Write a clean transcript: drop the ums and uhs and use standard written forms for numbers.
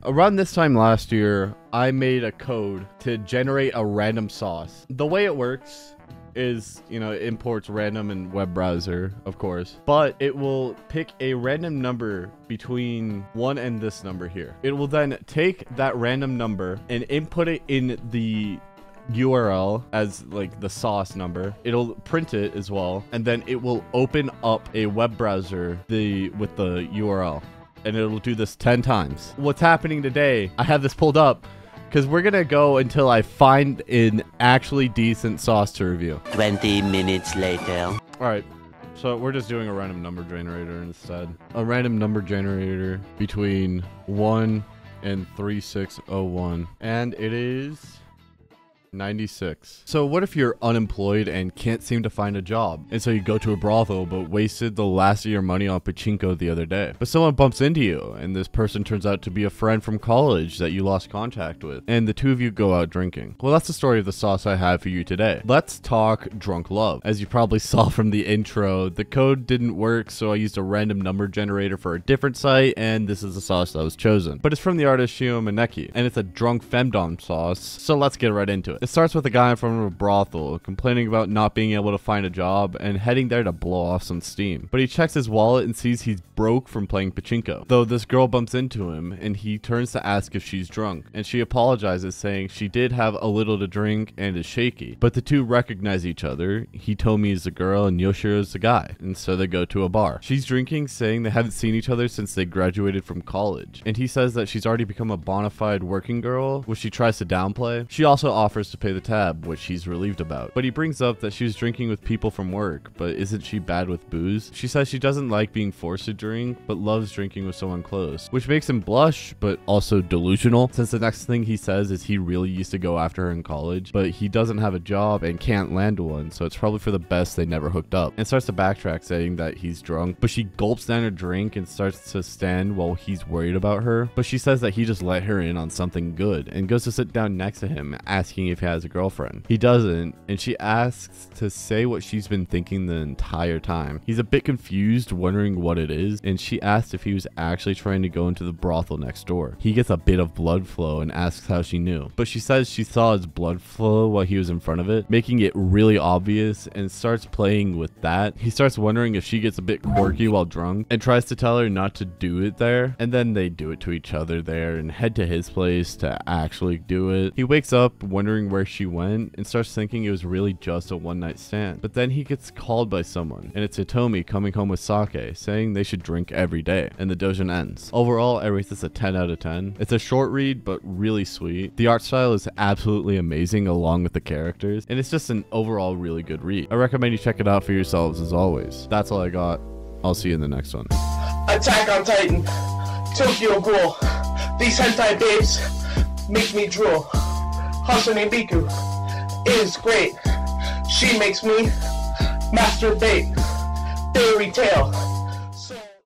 Around this time last year, I made a code to generate a random sauce. The way it works is, you know, it imports random in web browser, of course, but it will pick a random number between 1 and this number here. It will then take that random number and input it in the URL as like the sauce number. It'll print it as well, and then it will open up a web browser with the URL, and it'll do this 10 times. What's happening today, I have this pulled up because we're gonna go until I find an actually decent sauce to review. 20 minutes later. All right, so we're just doing a random number generator instead. A random number generator between 1 and 3601, and it is 96. So what if you're unemployed and can't seem to find a job? And so you go to a brothel but wasted the last of your money on pachinko the other day. But someone bumps into you, and this person turns out to be a friend from college that you lost contact with, and the two of you go out drinking. Well, that's the story of the sauce I have for you today. Let's talk drunk love. As you probably saw from the intro, the code didn't work, so I used a random number generator for a different site, and this is the sauce that was chosen. But it's from the artist Shio Maneki, and it's a drunk femdom sauce, so let's get right into it. It starts with a guy in front of a brothel complaining about not being able to find a job and heading there to blow off some steam. But he checks his wallet and sees he's broke from playing pachinko. Though this girl bumps into him and he turns to ask if she's drunk, and she apologizes, saying she did have a little to drink and is shaky. But the two recognize each other. Hitomi is the girl and Yoshiro is the guy, and so they go to a bar. She's drinking, saying they haven't seen each other since they graduated from college, and he says that she's already become a bona fide working girl, which she tries to downplay. She also offers to pay the tab, which he's relieved about. But he brings up that she was drinking with people from work, but isn't she bad with booze? She says she doesn't like being forced to drink, but loves drinking with someone close, which makes him blush, but also delusional, since the next thing he says is he really used to go after her in college, but he doesn't have a job and can't land one, so it's probably for the best they never hooked up, and starts to backtrack, saying that he's drunk. But she gulps down her drink and starts to stand while he's worried about her, but she says that he just let her in on something good, and goes to sit down next to him, asking if he has a girlfriend. He doesn't, and she asks to say what she's been thinking the entire time. He's a bit confused, wondering what it is, and she asks if he was actually trying to go into the brothel next door. He gets a bit of blood flow and asks how she knew, but she says she saw his blood flow while he was in front of it, making it really obvious, and starts playing with that. He starts wondering if she gets a bit quirky while drunk and tries to tell her not to do it there, and then they do it to each other there and head to his place to actually do it. He wakes up wondering where she went and starts thinking it was really just a one-night stand. But then he gets called by someone, and it's Hitomi coming home with sake, saying they should drink every day, and the doujin ends. Overall, I rate this a 10 out of 10. It's a short read, but really sweet. The art style is absolutely amazing along with the characters, and it's just an overall really good read. I recommend you check it out for yourselves as always. That's all I got. I'll see you in the next one. Attack on Titan, Tokyo Ghoul. These hentai babes make me drool. Hasane Biku is great. She makes me masturbate. Fairy tale.